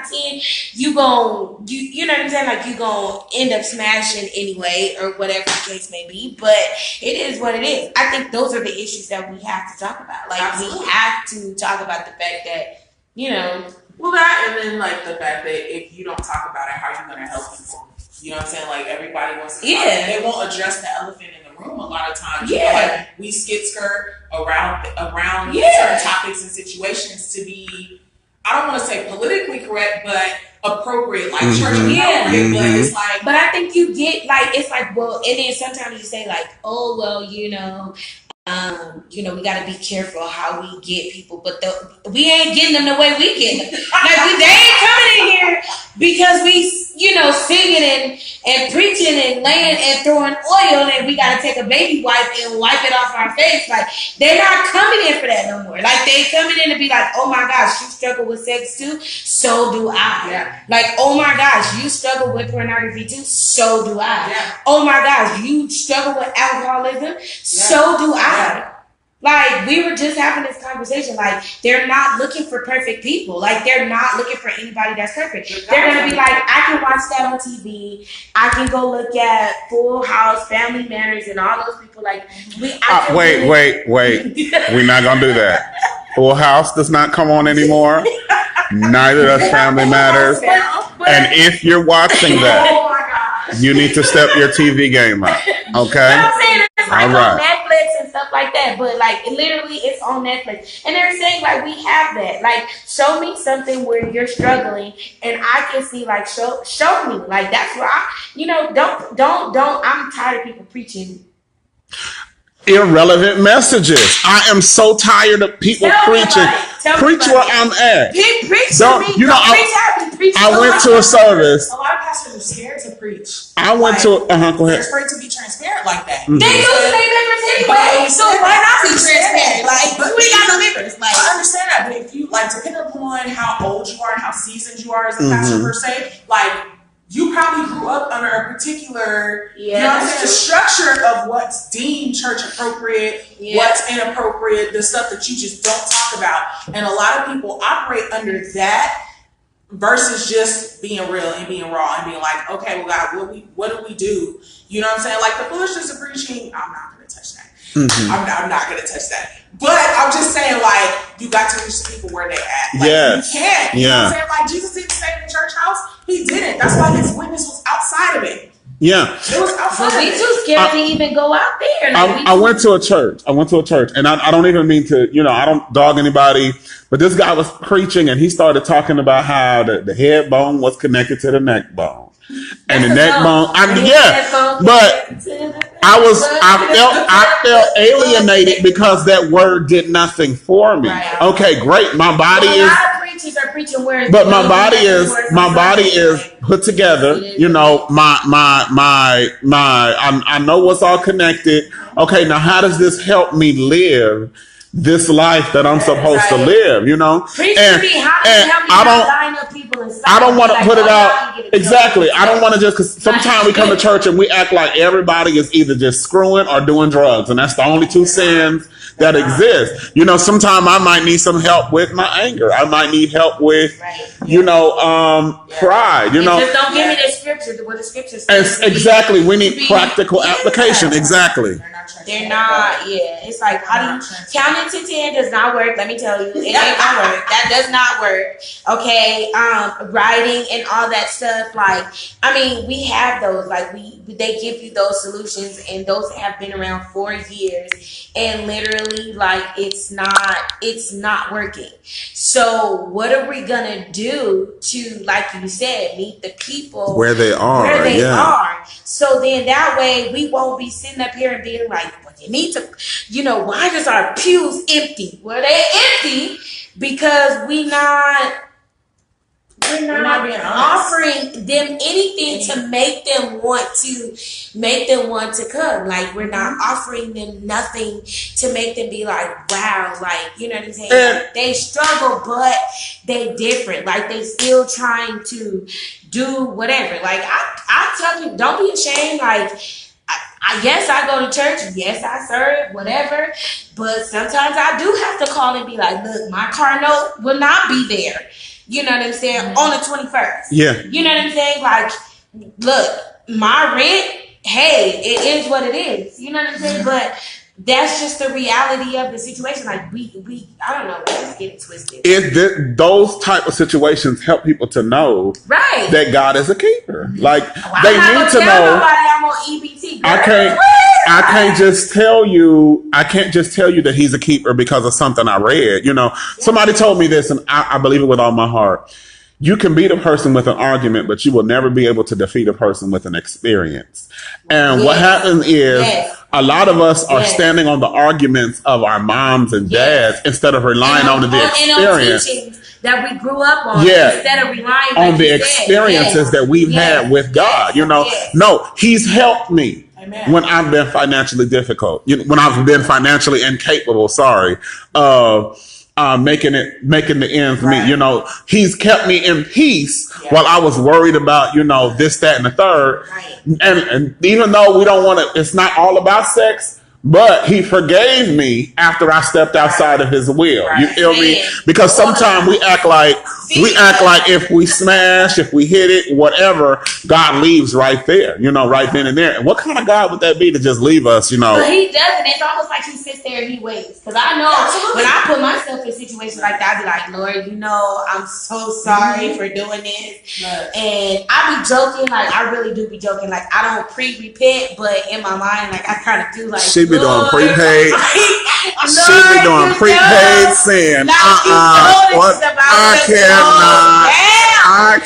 of 10, you know what I'm saying? Like, you gonna end up smashing anyway, or whatever the case may be. But it is what it is. I think those are the issues that we have to talk about. Like, absolutely. We have to talk about the fact that, you know. Well, that, and then, like, the fact that if you don't talk about it, how are you going to help people? You know what I'm saying? Like, everybody wants to talk. They won't address the elephant in the room a lot of times. Yeah. You know, like, we skid skirt around certain topics and situations to be, I don't want to say politically correct, but appropriate, like church appropriate, but it's like. But I think you get, like, it's like, well, and then sometimes you say, like, oh, well, you know, we got to be careful how we get people, but we ain't getting them the way we get them. Like, they ain't coming in here because we, singing and preaching and laying and throwing oil, and we got to take a baby wipe and wipe it off our face. Like, they're not coming in for that no more. Like, they coming in to be like, oh my gosh, you struggle with sex too? So do I. Yeah. Like, oh my gosh, you struggle with pornography too? So do I. Yeah. Oh my gosh, you struggle with alcoholism? Yeah. So do I. Yeah. Like, we were just having this conversation. Like, they're not looking for perfect people. Like, they're not looking for anybody that's perfect. They're going to be like, I can watch that on TV. I can go look at Full House, Family Matters, and all those people. Like, wait. We're not going to do that. Full House does not come on anymore. Neither does Family Matters. And if you're watching that, you need to step your TV game up. Okay? I'm saying it's like on Netflix and stuff like that, but like literally it's on Netflix, and they're saying like we have that. Like, show me something where you're struggling, and I can see like show me. Like, that's where don't. I'm tired of people preaching irrelevant messages. I am so tired of people preaching. Preach where I'm at. Preach to me. I went to a service. A lot of pastors are scared to preach. I went to. Go ahead. They're afraid to be transparent like that. Mm-hmm. They do say members anyway, so why not be transparent? Like, we got no members. Like, I understand that, but if you like, depending upon how old you are and how seasoned you are as a pastor per se, like. You probably grew up under a particular, the structure of what's deemed church appropriate, what's inappropriate, the stuff that you just don't talk about. And a lot of people operate under that versus just being real and being raw and being like, okay, well, God, what do we do? You know what I'm saying? Like, the foolishness of preaching, I'm not going to touch that. Mm-hmm. I'm not going to touch that. But I'm just saying, like, you got to reach the people where they at. Like, you can't. You know what I'm saying? Like, Jesus didn't stay in the church house. He didn't. That's why his witness was outside of it. Yeah. It was outside of it. We too scared to even go out there. Like, I went to a church. And I don't even mean to, I don't dog anybody. But this guy was preaching, and he started talking about how the head bone was connected to the neck bone. And the neck bone. But I felt alienated because that word did nothing for me. Right. Okay, great. My body is. A lot of preachers are preaching words. But my body is put together. I know what's all connected. Okay, now how does this help me live this life that I'm supposed to live, Preach to me, how does it help you not line up people inside? I don't want to put it out. Exactly. I don't want to just, because sometimes we come to church and we act like everybody is either just screwing or doing drugs. And that's the only two sins that exist. Sometimes I might need some help with my anger. I might need help with, pride, Just don't give me the scripture, what the scripture says. Exactly. We need practical application. Exactly. They're not, It's like, how do you, counting to 10 does not work. Let me tell you, it ain't gonna work. That does not work. Okay. Writing and all that stuff. Like, I mean, we have those, like they give you those solutions, and those have been around for years, and literally, like, it's not working. So what are we gonna do to, like you said, meet the people where they are? So then that way we won't be sitting up here and being like, well, you need to, why does our pews empty? Well, they're empty because we're not offering them anything to make them want to come. Like, we're not offering them nothing to make them be like, wow, like, you know what I'm saying? Like, they struggle, but they different. Like, they still trying to do whatever. Like, I tell you, don't be ashamed. Like, yes, I go to church. Yes, I serve, whatever. But sometimes I do have to call and be like, look, my car note will not be there. You know what I'm saying? On the 21st. Yeah. You know what I'm saying? Like, look, my rent, hey, it is what it is. You know what I'm saying? But that's just the reality of the situation. Like we I don't know, we just get it twisted. Those type of situations help people to know that God is a keeper. Like they need to know. Nobody I'm on EBT. I can't just tell you that he's a keeper because of something I read. You know, somebody told me this, and I believe it with all my heart. You can beat a person with an argument, but you will never be able to defeat a person with an experience. And what happens is a lot of us are standing on the arguments of our moms and dads instead of relying on the experience that we grew up on. Instead of relying on the experiences that we've had with God. You know, no, he's helped me. Amen. When I've been financially difficult, when I've been financially incapable, making the ends meet. You know, he's kept me in peace while I was worried about, this, that, and the third. Right. And even though we don't want to, it's not all about sex, but he forgave me after I stepped outside of his will. Right. You feel me? Because sometimes we act like if we smash, if we hit it, whatever, God leaves right there, right then and there. And what kind of God would that be to just leave us, But he doesn't. It's almost like he sits there and he waits. Because I know when I put myself in situations like that, I'd be like, Lord, I'm so sorry for doing this. And I be joking, like I really do be joking. Like I don't pre-repent, but in my mind, like I kind of do like she be doing prepaid. She be doing prepaid sin. I cannot.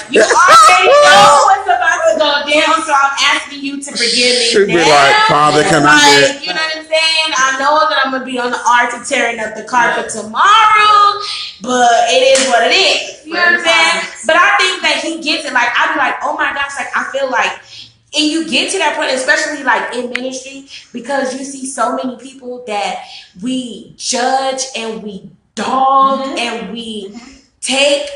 You already know what's about to go down, so I'm asking you to forgive me. She'd be like, Father, can I get? You know what I'm saying? I know that I'm gonna be on the ark and tearing up the carpet tomorrow, but it is what it is. You know what I'm saying? But I think that he gets it. Like I'd be like, oh my gosh, like I feel like. And you get to that point, especially like in ministry, because you see so many people that we judge and we dog and we take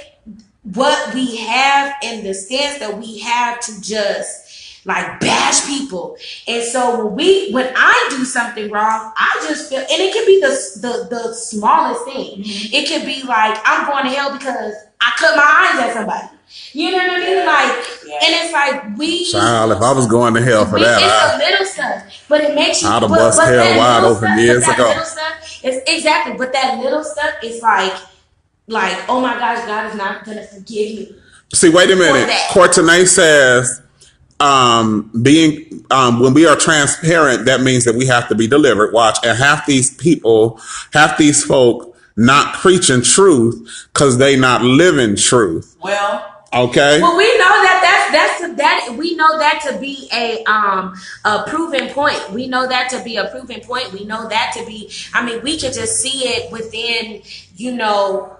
what we have in the stance that we have to just like bash people. And so when I do something wrong, I just feel, and it can be the smallest thing. It can be like I'm going to hell because I cut my eyes at somebody. You know what I mean? Like, and it's like Child, if I was going to hell for that, it's the little stuff, but it makes you. I'd have bust hell wide open years ago. Exactly, but that little stuff is like, oh my gosh, God is not gonna forgive you. See, wait a minute. Courtenay says, when we are transparent, that means that we have to be delivered. Watch, and half these folk not preaching truth because they not living truth. Well. Okay. Well, we know that we know that to be a proven point. We know that to be a proven point. We know that to be. I mean, we could just see it within,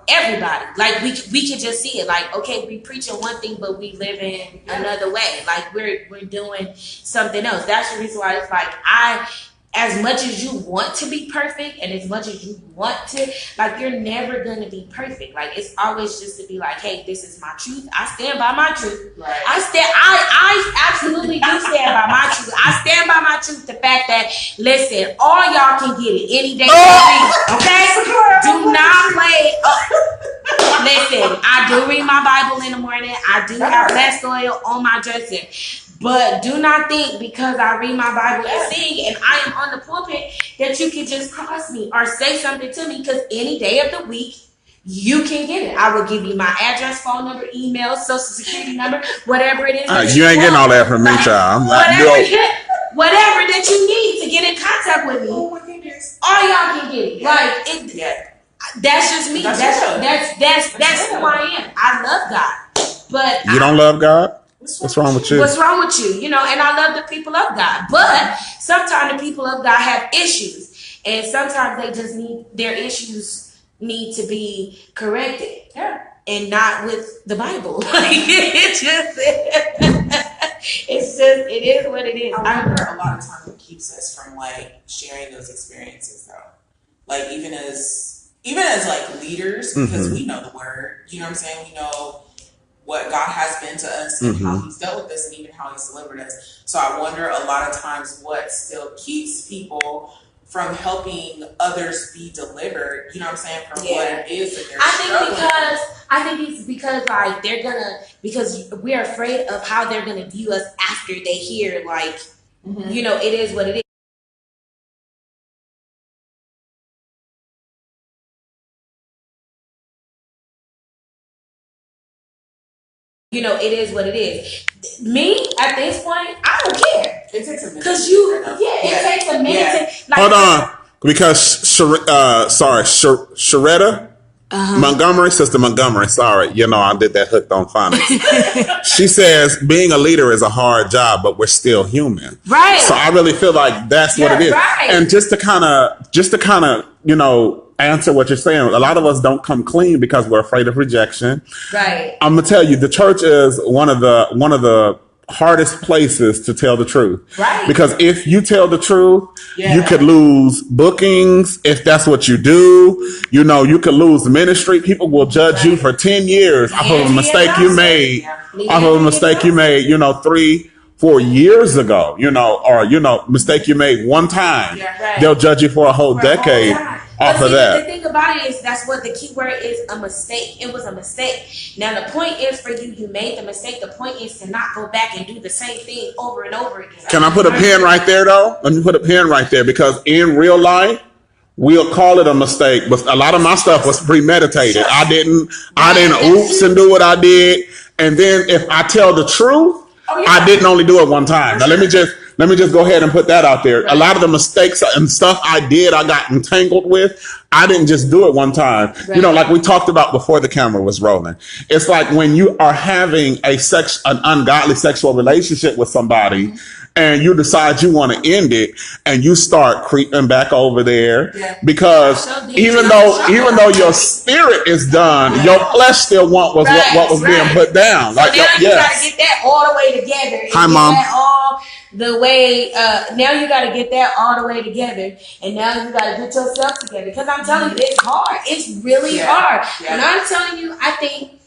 everybody. Like we could just see it. Like, okay, we preaching one thing, but we live in another way. Like we're doing something else. That's the reason why it's like as much as you want to be perfect and as much as you want to, like, you're never going to be perfect. Like, it's always just to be like, hey, this is my truth. I stand by my truth. Right. I absolutely do stand by my truth. I stand by my truth. The fact that, listen, all y'all can get it any day of the week. Okay? Do not play. Listen, I do read my Bible in the morning. I do have blessed oil on my dresser. But do not think because I read my Bible and sing and I am on the pulpit that you can just cross me or say something to me, because any day of the week you can get it. I will give you my address, phone number, email, social security number, whatever it is. You ain't getting all that from me, child. I'm like, whatever that you need to get in contact with me. Oh my goodness. All y'all can get it. That's just me. That's who I am. I love God. But you don't love God? What's wrong with you? What's wrong with you? And I love the people of God. But sometimes the people of God have issues. And sometimes they just their issues need to be corrected. Yeah. And not with the Bible. It is what it is. I wonder a lot of times what keeps us from sharing those experiences though. Like even as leaders, because we know the word, you know what I'm saying? We know what God has been to us and how he's dealt with us and even how he's delivered us. So I wonder a lot of times what still keeps people from helping others be delivered, you know what I'm saying, from what it is that they're I think it's because like because we're afraid of how they're gonna view us after they hear like, you know, it is what it is. You know, it is what it is. Me, at this point, I don't care. It takes a minute. Because it takes a minute to... Like, hold on. Because, Sharetta Montgomery, Sister Montgomery, sorry. You know, I did that hooked on phonics. She says, being a leader is a hard job, but we're still human. Right. So I really feel like that's what it is. Right. And just to kind of, you know, answer what you're saying. A lot of us don't come clean because we're afraid of rejection. Right. I'm gonna tell you, the church is one of the hardest places to tell the truth. Right. Because if you tell the truth, you could lose bookings if that's what you do. You know, you could lose ministry. People will judge you for 10 years off of a mistake you made. Off of a mistake you made, you know, 3-4 years ago, you know, or, you know, mistake you made one time. They'll judge you for a whole decade. Off of that. The thing about it is that's what the key word is, a mistake. It was a mistake. Now the point is for you made the mistake. The point is to not go back and do the same thing over and over again. Can I put a pin right there though? Let me put a pin right there, because in real life, we'll call it a mistake, but a lot of my stuff was premeditated. I didn't oops and do what I did. And then if I tell the truth, I didn't only do it one time. Now let me just go ahead and put that out there. A lot of the mistakes and stuff I did, I got entangled with. I didn't just do it one time. You know, like we talked about before the camera was rolling. It's like when you are having an ungodly sexual relationship with somebody, and you decide you want to end it, and you start creeping back over there, because even though your spirit is done, your flesh still want what was being put down. So like, now you gotta get that all the way together. Hi, Mom. The way now you got to get that all the way together, and now you got to get yourself together, because I'm telling you, it's hard. It's really hard. And I'm telling you, I think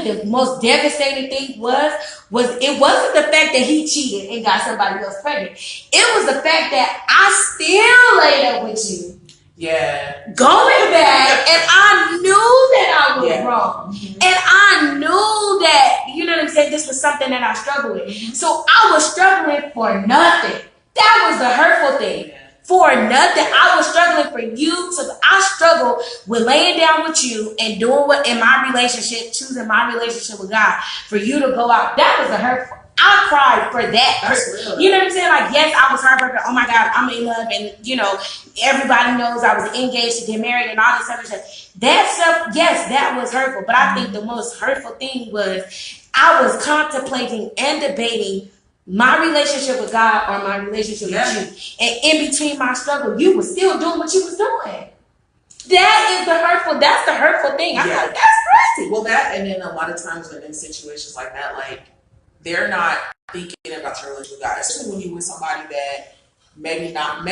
the most devastating thing was it wasn't the fact that he cheated and got somebody else pregnant. It was the fact that I still laid up with you. Yeah. Going back, and I knew that I was wrong. And I knew that, you know what I'm saying, this was something that I struggled with. So I was struggling for nothing. That was the hurtful thing. For nothing. I was struggling for you to, I struggled with laying down with you and doing what in my relationship, choosing my relationship with God, for you to go out. That was the hurtful. I cried for that. That's real. You know what I'm saying? Like, yes, I was heartbroken. Oh my God, I'm in love. And, you know, everybody knows I was engaged to get married and all this other stuff. That stuff, yes, that was hurtful. But I think the most hurtful thing was I was contemplating and debating my relationship with God or my relationship with you. And in between my struggle, you were still doing what you was doing. That's the hurtful thing. I'm like, that's crazy. Well, that, and then a lot of times when in situations like that, like, they're not thinking about your relationship with God, especially when you're with somebody that may not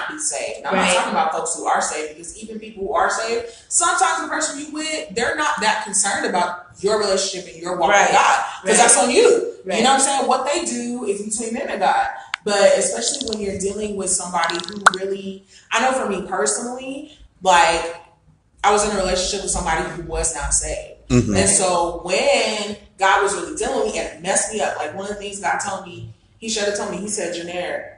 be saved. Now, I'm not talking about folks who are saved, because even people who are saved, sometimes the person you with, they're not that concerned about your relationship and your walk with God, because that's on you. You know what I'm saying? What they do is between them and God. But especially when you're dealing with somebody who really, I know for me personally, like, I was in a relationship with somebody who was not saved. And so when God was really dealing with me, and it messed me up. Like, one of the things God told me, he should have told me, he said, Janair,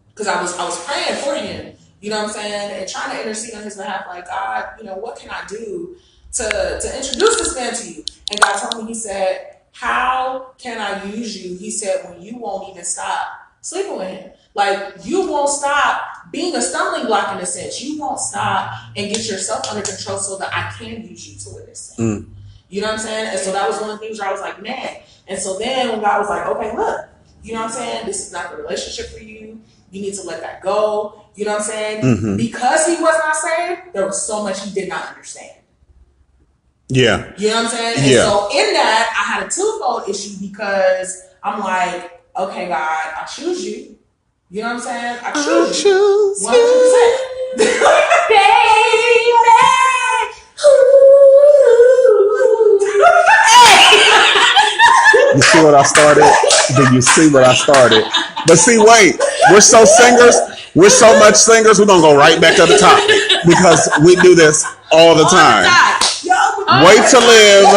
because I was praying for him, you know what I'm saying, and trying to intercede on his behalf, like, God, you know, what can I do to introduce this man to you? And God told me, he said, how can I use you? He said, when you won't even stop sleeping with him. Like, you won't stop being a stumbling block in a sense. You won't stop and get yourself under control so that I can use you to witness him. You know what I'm saying? And so that was one of the things where I was like, man. And so then when God was like, okay, look, you know what I'm saying? This is not the relationship for you. You need to let that go. You know what I'm saying? Because he was not saved, there was so much he did not understand. Yeah. You know what I'm saying? And so in that, I had a twofold issue, because I'm like, okay, God, I choose you. You know what I'm saying? I choose you. 100%. You see what I started? Did you see what I started? But see, wait, we're so singers. We're so much singers, we're going to go right back to the topic because we do this all the time. Wait to live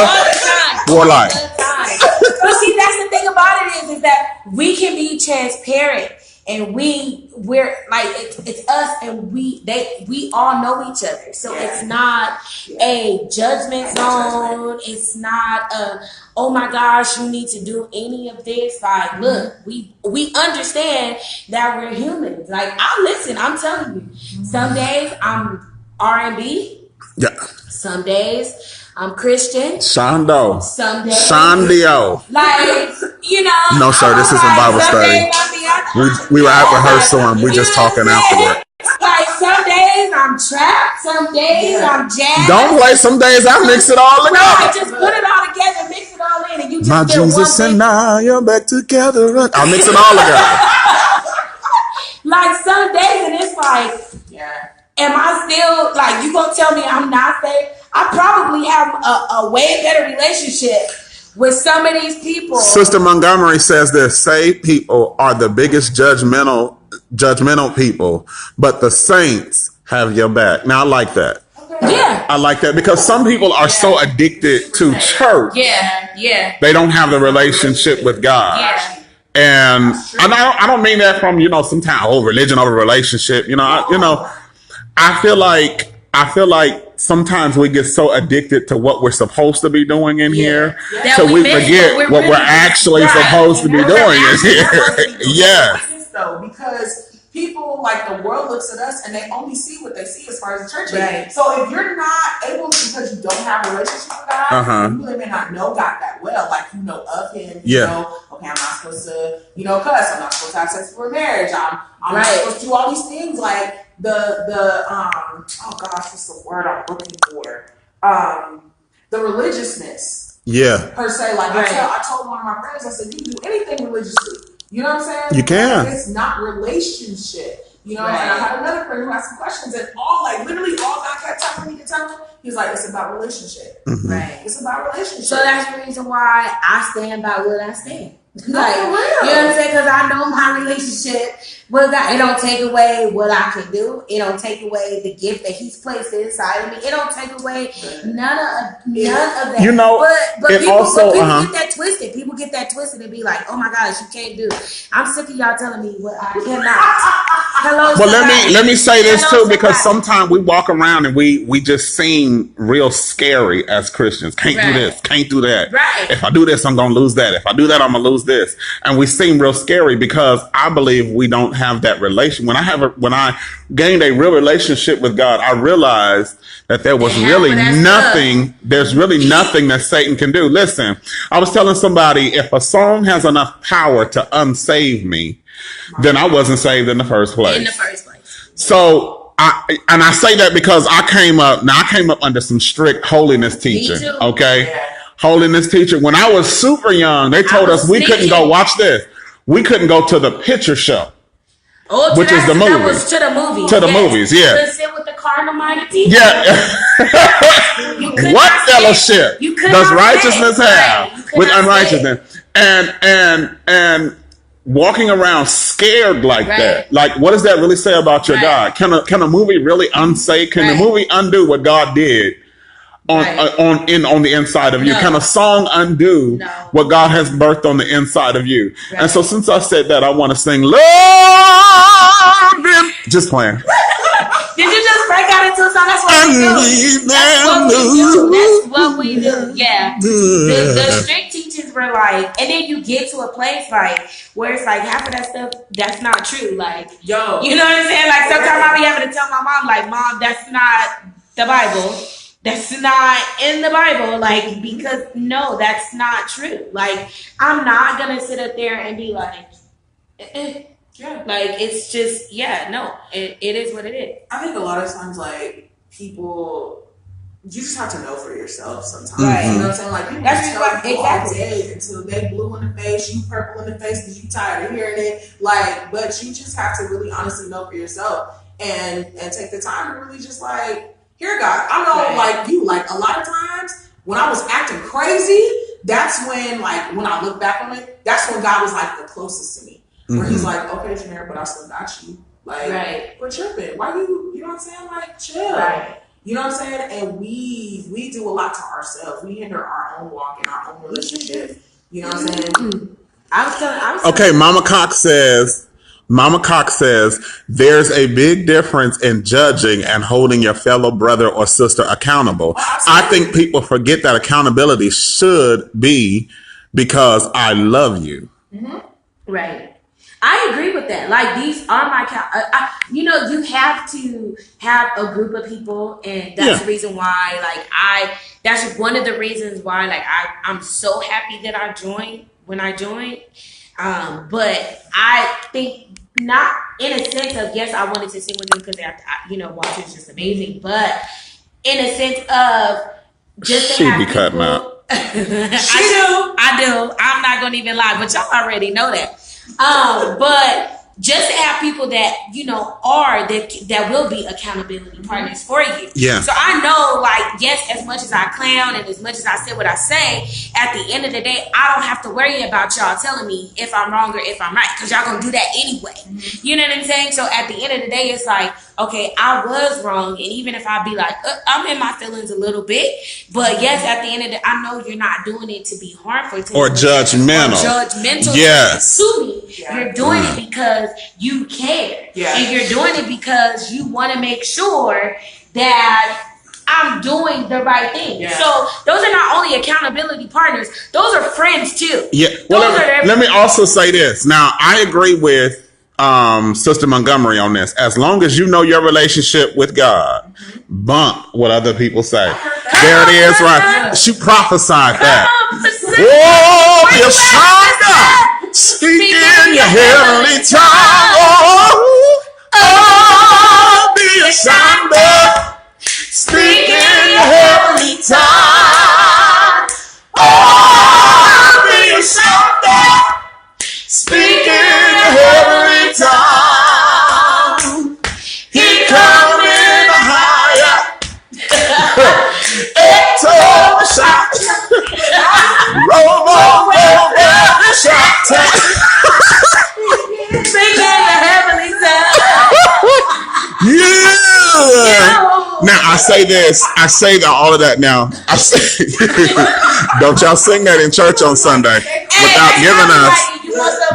for life. But see, that's the thing about it is that we can be transparent. And we're like it's us, and we all know each other, so it's not a judgment zone. It's not a oh my gosh, you need to do any of this. Like, look, we understand that we're humans. Like, I'm telling you, some days I'm R&B, some days I'm Christian. Shondo. Some days Shondio. Like, no, sir, this isn't Bible study. We were at rehearsal and we just talking afterward. Like, some days I'm trapped, some days I'm jazzed. Don't play. Some days I mix it all together. Right, just put it all together, mix it all in, and you just my get Jesus one and I are back together. I'll mix it all together. Like, some days, and it's like, am I still, like, you gonna tell me I'm not saved? I probably have a way better relationship with some of these people. Sister Montgomery says this: saved people are the biggest judgmental people, but the saints have your back. Now, I like that. Yeah. I like that because some people are so addicted to church. Yeah. They don't have the relationship with God. Yeah. And I don't mean that from, sometimes religion over relationship. I feel like sometimes we get so addicted to what we're supposed to be doing in here, so we forget what we're actually supposed to be doing in here. Yes. Though, because people, like, the world looks at us and they only see what they see as far as the church is. Right. So if you're not able to, because you don't have a relationship with God, you really may not know God that well. Like, you know of Him. You know, okay, I'm not supposed to, cuss. I'm not supposed to have sex before marriage. I'm not supposed to do all these things. Like oh gosh, what's the word I'm looking for? The religiousness. Yeah. Per se, like I told one of my friends, I said, you can do anything religiously. You know what I'm saying? You can. It's not relationship. And I had another friend who asked some questions, and literally all God kept telling me to tell him, he was like, it's about relationship. Mm-hmm. Right. It's about relationship. So that's the reason why I stand by what I stand. Like, you know what I'm saying? Because I know my relationship with God. It don't take away what I can do. It don't take away the gift that He's placed inside of me. It don't take away none of that. But people get that twisted. People get that twisted and be like, "Oh my gosh, you can't do it." I'm sick of y'all telling me what I cannot. Hello. Well, let me say this too, because sometimes we walk around and we just seem real scary as Christians. Can't do this. Can't do that. Right. If I do this, I'm gonna lose that. If I do that, I'm gonna lose this. And we seem real scary because I believe we don't have that relation. When I gained a real relationship with God, I realized that there was really nothing. There's really nothing that Satan can do. Listen, I was telling somebody, if a song has enough power to unsave me, then I wasn't saved in the first place. So I say that because I came up under some strict holiness teaching. Okay. Yeah. Holiness teacher. When I was super young, they told us we couldn't go watch this. We couldn't go to the picture show. Which is the movie. That was to the movies. To the movies, yeah. You sit with the carnal-minded people. Yeah. What fellowship does righteousness have with unrighteousness? And walking around scared like that. Like, what does that really say about your God? Can a movie really unsay? Can the movie undo what God did on the inside of you? Can a song undo what God has birthed on the inside of you? And so since I said that, I want to sing Love Him. Just playing. Did you just break out into a song? That's what we do. That's what we do. Yeah. The strict teachings were like, and then you get to a place like where it's like half of that stuff that's not true. Like, you know what I'm saying? Like, sometimes I'll be having to tell my mom, like, Mom, that's not the Bible. That's not in the Bible, like, because no, that's not true. Like, I'm not gonna sit up there and be like, like, it's just, no, it is what it is. I think a lot of times, like, people, you just have to know for yourself sometimes. Right. You know what I'm saying? Like, people tell you all day until they blue in the face, you purple in the face because you tired of hearing it. Like, but you just have to really honestly know for yourself and take the time to really just, like, here, God, I know, like you, like a lot of times when I was acting crazy, that's when, like, when I look back on it, that's when God was like the closest to me. Where He's like, okay, Janelle, but I still got you. Like, we're tripping. Why you know what I'm saying? Like, chill. Right. You know what I'm saying? And we do a lot to ourselves. We hinder our own walk and our own relationship. You know what I'm saying? I was telling okay, Mama Cox says, there's a big difference in judging and holding your fellow brother or sister accountable. I think people forget that accountability should be because I love you. Mm-hmm. Right. I agree with that. Like, these are my you know, you have to have a group of people, and that's the reason why, like, that's one of the reasons why, like, I'm so happy that I joined when I joined. But I think not in a sense of, yes, I wanted to sing with them because you know, Walter is just amazing, but in a sense of just she be cutting out. I do. I'm not gonna even lie, but y'all already know that. But just to have people that, you know, that will be accountability partners for you. Yeah. So I know, like, yes, as much as I clown and as much as I say what I say, at the end of the day, I don't have to worry about y'all telling me if I'm wrong or if I'm right, because y'all gonna do that anyway. Mm-hmm. You know what I'm saying? So at the end of the day, it's like, okay, I was wrong, and even if I be like, I'm in my feelings a little bit, but yes, at the end of the day, I know you're not doing it to be harmful to or judgmental. Yes. To me. Yeah. You're doing it because you care. Yeah. And you're doing it because you want to make sure that I'm doing the right thing. Yeah. So those are not only accountability partners, those are friends too. Yeah. Well, let me also say this. Now, I agree with Sister Montgomery on this. As long as you know your relationship with God, bump what other people say. There it is, right? She prophesied that. Oh, your son, speak in your heavenly tongue. Oh, be a son, speak in your heavenly tongue. Oh, be a son, speak in your heavenly tongue. He come in the higher. Eto shot. Roll, shot. Speak in the heavenly tongue. Yeah. Now I say this. I say all of that now. I say, don't y'all sing that in church on Sunday without giving us.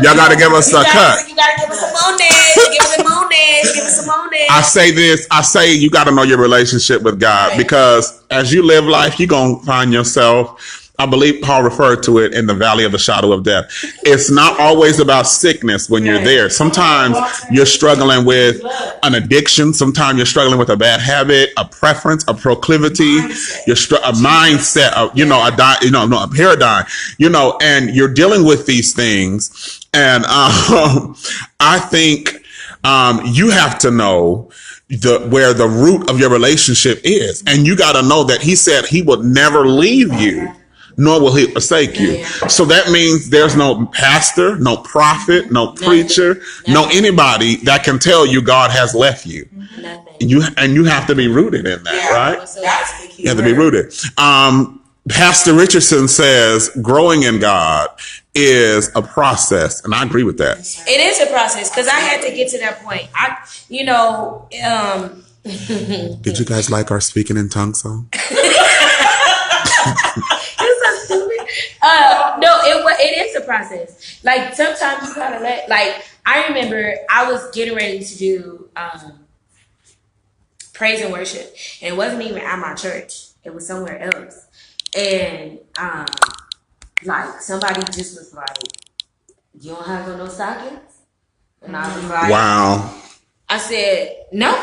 Y'all got to give us a cut. You got to give us some mones. Give us some mones. Give us some mones. I say this. I say you got to know your relationship with God, because as you live life, you're going to find yourself. I believe Paul referred to it in the valley of the shadow of death. It's not always about sickness when you're there. Sometimes you're struggling with an addiction. Sometimes you're struggling with a bad habit, a preference, a proclivity, a mindset, a paradigm, and you're dealing with these things. And I think you have to know where the root of your relationship is. And you got to know that he said he would never leave you, nor will he forsake you. So that means there's no pastor, no prophet, no preacher, no anybody that can tell you God has left you. And you have to be rooted in that, right? That's the key. You have to be rooted. Pastor Richardson says growing in God is a process, and I agree with that. It is a process, because I had to get to that point. Did you guys like our speaking in tongues song? No, it is a process. Like, sometimes you gotta I remember I was getting ready to do praise and worship, and it wasn't even at my church. It was somewhere else, and somebody just was like, "You don't have no stockings?" And I was like, "Wow." I said, "No."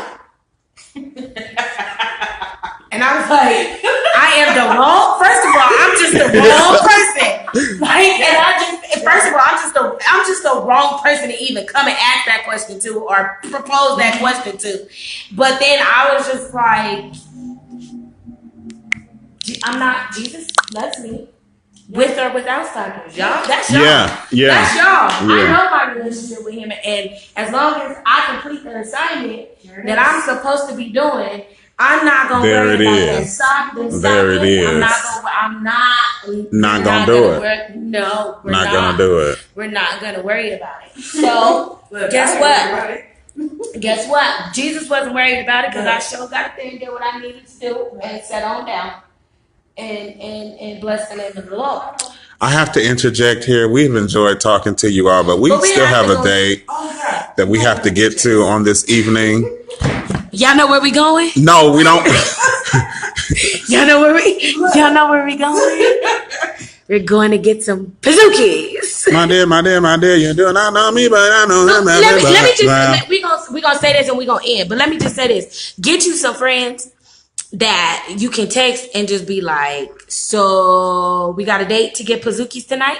And I was like, I am the wrong. First of all, I'm just the wrong person. I'm just the wrong person to even come and ask that question to or propose that question to. But then I was just like, I'm not. Jesus loves me. With or without stockings, y'all. That's y'all. Yeah. That's y'all. Yeah. I know my relationship with him, and as long as I complete the assignment that I'm supposed to be doing, I'm not gonna worry about that stockings. There it is. I'm not gonna do it. We're not gonna do it. We're not gonna worry about it. So guess what? guess what? Jesus wasn't worried about it because I sure got up there and did what I needed to do and sat on down and bless the name of the Lord. I have to interject here. We've enjoyed talking to you all, but we still have a date that we have to get to on this evening. Y'all know where we going? No, we don't. Y'all know where we going? We're going to get some Pazookies. My dear, you do not know me, but I know him. Let me just, we gonna say this and we gonna end, but let me just say this. Get you some friends that you can text and just be like, so we got a date to get Pazookies tonight?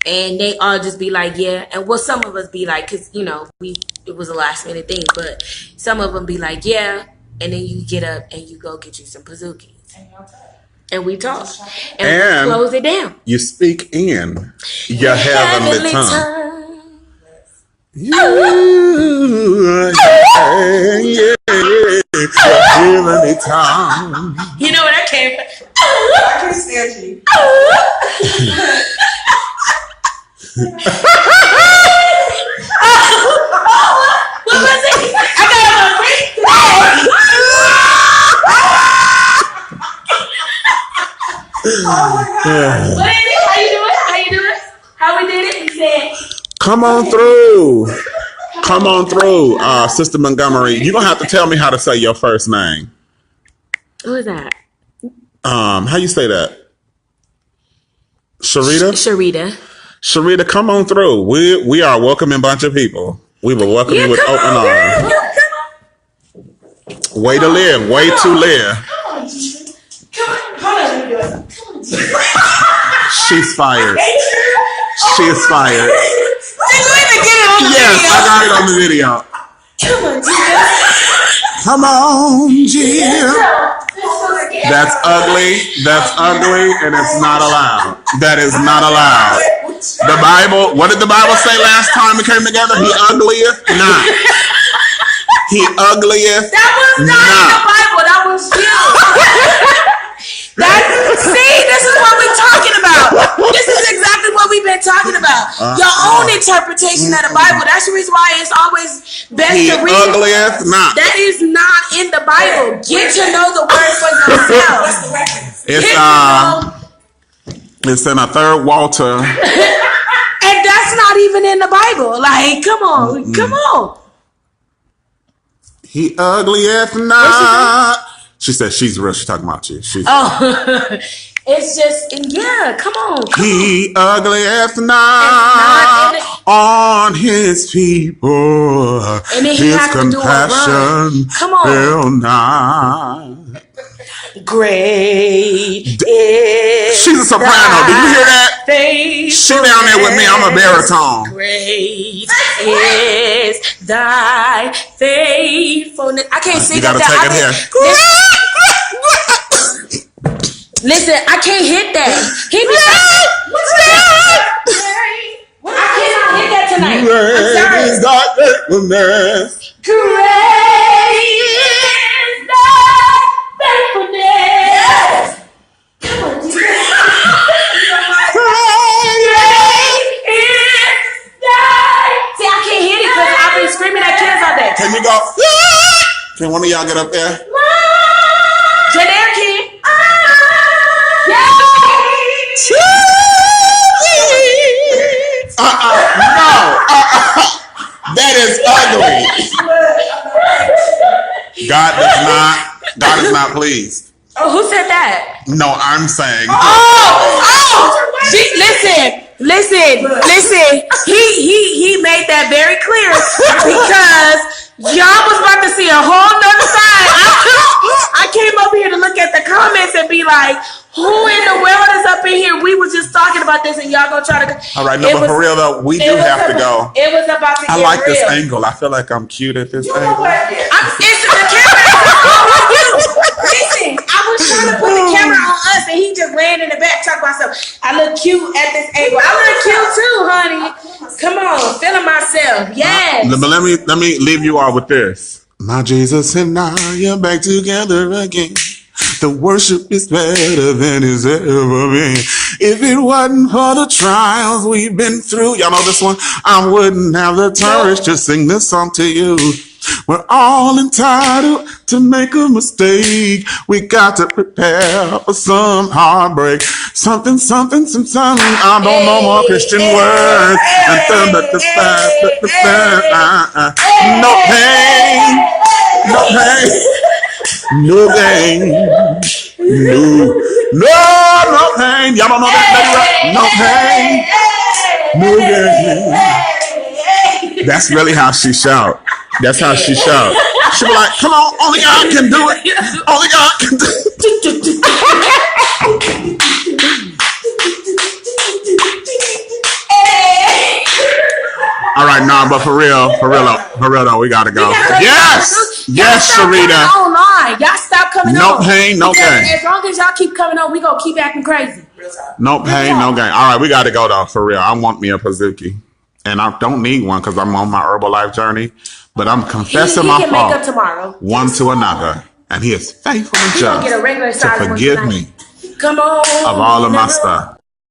And they all just be like, yeah. And well, some of us be like, because, you know, it was a last minute thing, but some of them be like, yeah. And then you get up and you go get you some Pazookies. And we talk. And we close it down. You speak in your heavenly tongue. You, heavenly tongue. You know where that came from? I can't stand you. What was it? I got a ring. Oh my God. What is it? How you do it? How we did it? We said, come on through. Come on through, Sister Montgomery. You're going to have to tell me how to say your first name. Who is that? How you say that? Sharita? Sharita, come on through. We are a welcoming bunch of people. We will welcome you with open arms. Way to live. Way to live. She's fired. She is fired. Did you even get it on the video? Yes, I got it on the video. Come on, Jill. That's ugly. That's ugly, and it's not allowed. That is not allowed. The Bible, what did the Bible say last time we came together? He uglieth not. He uglieth That was not in the Bible. That was you. See, this is what we're talking about. This is exactly what we've been talking about. Your own interpretation of the Bible. That's the reason why it's always best he to read. Uglieth not. That is not in the Bible. Get to know the word for yourself. It's in a third Walter. And that's not even in the Bible. Like, come on. Come on. He uglieth not. She said she's real. She's talking about you. It's just, yeah, come on. He uglieth not on his people. And then he his has to do a run. Come on. Will not. Great is she's a soprano. Did you hear that? She down there with me. I'm a baritone. Great is thy faithfulness. I can't sing you gotta that. Take it here. Listen, I can't hit that. Hit me. I cannot hit that tonight. Great is thy faithfulness. Great is thy faithfulness. Come on, Jesus. See, I can't hit it because I've been screaming at kids all day. Can you go? Can one of y'all get up there? Janair can. No. That is ugly. God is not pleased. Oh, who said that? No, I'm saying. Listen. He made that very clear because y'all was about to see a whole nother side. I came up here to look at the comments and be like, who in the world is up in here? We were just talking about this and y'all gonna try to. All right, no, but for real though, we do have to go. It was about to get I like real. this angle. I feel like I'm cute at this angle. The camera is on you. Listen, I was trying to put the camera on us and he just ran in the back talking about something. I look cute at this angle. I look cute too, honey. Come on, feeling myself. Yes. But let me leave you all with this. My Jesus and I are back together again. The worship is better than it's ever been. If it wasn't for the trials we've been through, y'all know this one, I wouldn't have the courage to sing this song to you. We're all entitled to make a mistake. We got to prepare for some heartbreak. Something. I don't know more Christian words. No pain, no pain, no pain, no pain. Y'all don't know that, lady, right? No pain, no pain. That's really how she shout. That's how she shout. She be like, come on, only God can do it. Only God can do it. All right, nah, but for real though, we gotta go. Yes, Sharita. Online, y'all stop coming on. No pain, no gain. As long as y'all keep coming on, we gonna keep acting crazy. No pain, no gain. All right, we gotta go though, for real. I want me a Pazuki. And I don't need one because I'm on my Herbalife journey. But I'm confessing my fault one to another. And he is faithful and just to forgive me Come on, of all of my stuff.